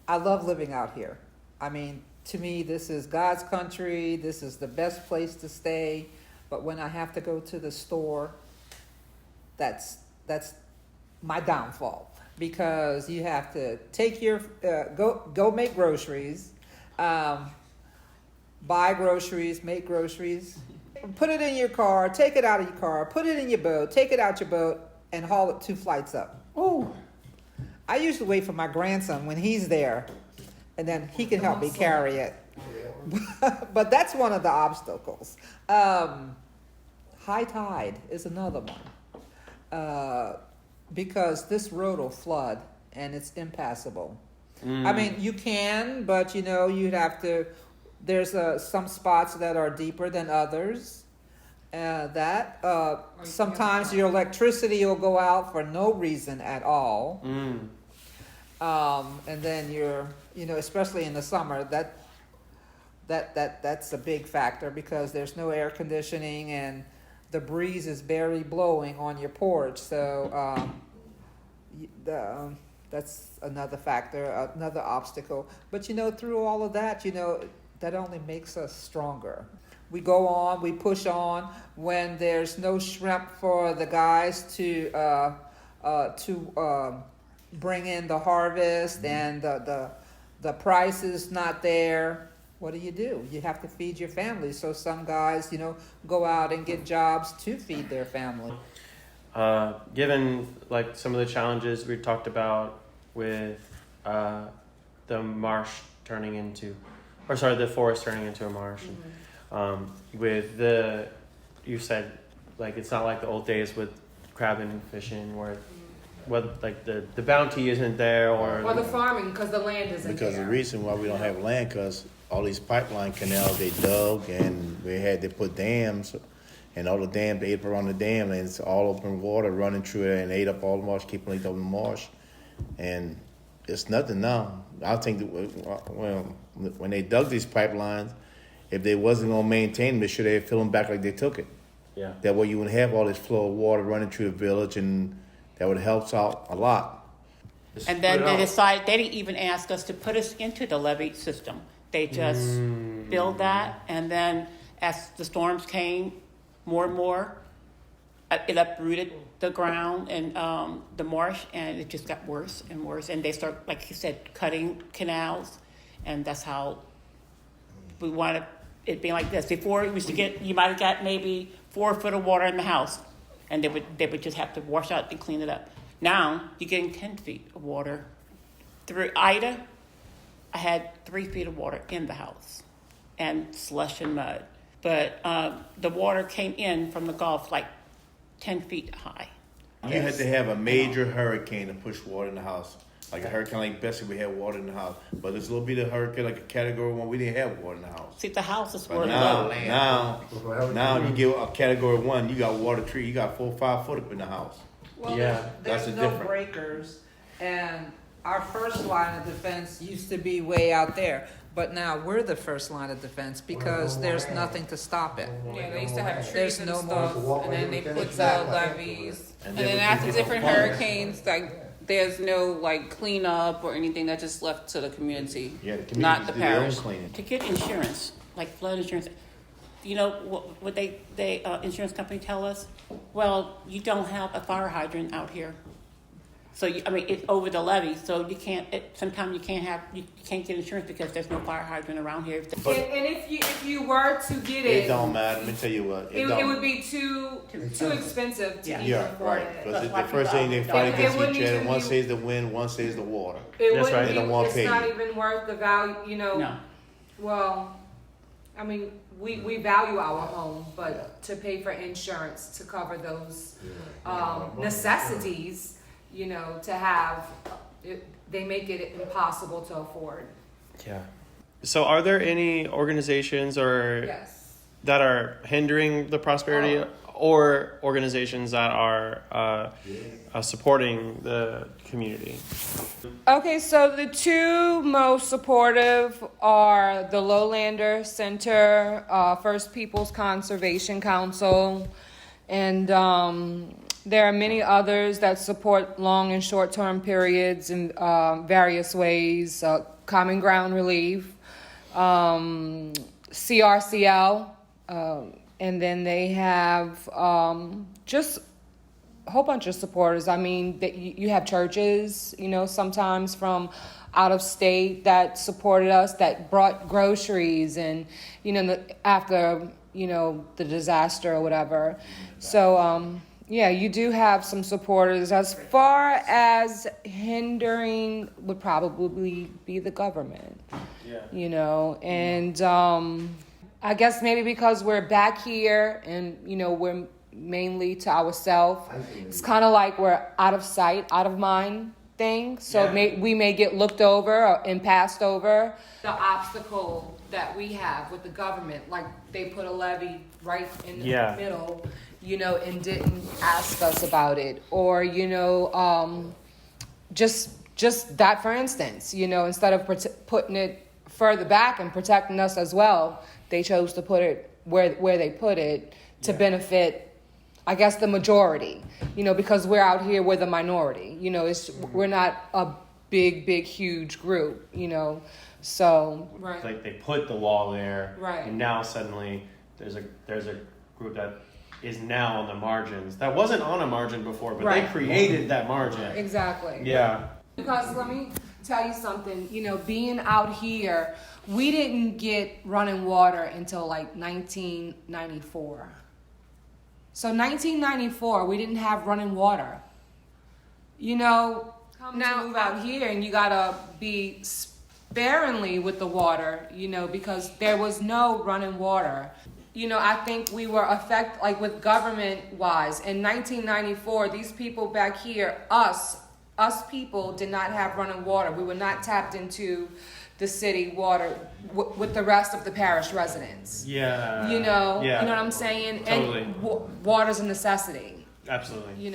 I love living out here. I mean, to me, this is God's country. This is the best place to stay. But when I have to go to the store, that's my downfall, because you have to take your go make groceries, buy groceries, make groceries, put it in your car, take it out of your car, put it in your boat, take it out your boat, and haul it 2 flights up. Oh, I usually wait for my grandson when he's there, and then he can help me carry it. But that's one of the obstacles. High tide is another one, because this road will flood and it's impassable. I mean, you can, but you'd have to. There's some spots that are deeper than others. Sometimes your electricity will go out for no reason at all. And then especially in the summer, that's a big factor, because there's no air conditioning and the breeze is barely blowing on your porch. So that's another factor, another obstacle. But through all of that, that only makes us stronger. We go on, we push on. When there's no shrimp for the guys to bring in the harvest, and the price is not there, what do? You have to feed your family. So some guys, go out and get jobs to feed their family. Given like some of the challenges we talked about with the marsh turning into, the forest turning into a marsh, and, with you said like it's not like the old days with crabbing and fishing where like the bounty isn't there, or the farming, because the land isn't there. Because the reason why we don't have land, because all these pipeline canals they dug, and they put dams, and all the dams, they ate up around the dam, and it's all open water running through it, and ate up all the marsh, keeping it up in the marsh, and it's nothing now. I think that, when they dug these pipelines, if they wasn't gonna maintain them, they should have filled them back like they took it. Yeah. That way you wouldn't have all this flow of water running through the village, and that would help out a lot. And then they decided, they didn't even ask us to put us into the levee system. They just built that, and then as the storms came, more and more, it uprooted the ground and the marsh, and it just got worse and worse. And they start, like you said, cutting canals, and that's how we wanted it being like this. Before, you might have got maybe 4 foot of water in the house, and they would just have to wash out and clean it up. Now you're getting 10 feet of water. Through Ida, I had 3 feet of water in the house, and slush and mud. But the water came in from the Gulf like 10 feet high. You had to have a major hurricane to push water in the house. Like a hurricane like Bessie, we had water in the house. But this little bit of hurricane, like a Category 1, we didn't have water in the house. See, the house is where now you get a Category 1, you got water tree, you got 4 or 5 foot up in the house. Well, yeah, there's no breakers, and our first line of defense used to be way out there, but now we're the first line of defense because there's nothing to stop it. Yeah, they used to have trees There's and no stuff, more. and then they put the levees. And then after different hurricanes, like there's no like cleanup or anything, that just left to the community, Yeah, the community not the do their own parish. cleaning. To get insurance, like flood insurance, what they insurance company tell us? Well, you don't have a fire hydrant out here, so it's over the levee, so you can't. Sometimes you can't get insurance because there's no fire hydrant around here. And if you were to get It don't matter. Let me tell you what. it would be too expensive to even afford it. Because the first thing they fight against each other, one says the wind, one says the water. That's right. They don't want to It's pay not you. even worth the value, No. Well, I mean, we value our home, but to pay for insurance to cover those necessities, to have, they make it impossible to afford. Yeah. So are there any organizations Yes. that are hindering the prosperity, or organizations that are supporting the community? Okay, so the two most supportive are the Lowlander Center, First Peoples Conservation Council, and There are many others that support long and short-term periods in various ways. Common Ground Relief, CRCL, and then they have just a whole bunch of supporters. I mean, you have churches, sometimes from out of state that supported us, that brought groceries and, after, the disaster or whatever. So, yeah, you do have some supporters. As far as hindering would probably be the government, and I guess maybe because we're back here and, we're mainly to ourselves, it's kind of like we're out of sight, out of mind thing. So we may get looked over and passed over. The obstacle that we have with the government, like they put a levee right in the middle, and didn't ask us about it, or just that, for instance, instead of putting it further back and protecting us as well, they chose to put it where they put it to benefit, I guess, the majority, because we're out here, we're the minority, we're not a big, huge group, so. Right. Like they put the wall there, right, and now suddenly there's a group that is now on the margins that wasn't on a margin before, but they created that margin. Exactly. Yeah. Because let me tell you something, being out here, we didn't get running water until like 1994. So 1994, we didn't have running water. Now to move out here and you gotta be sparingly with the water, because there was no running water. I think we were affected, like with government-wise. In 1994, these people back here, us people did not have running water. We were not tapped into the city water with the rest of the parish residents. Yeah. You know what I'm saying? Totally. And water's a necessity. Absolutely.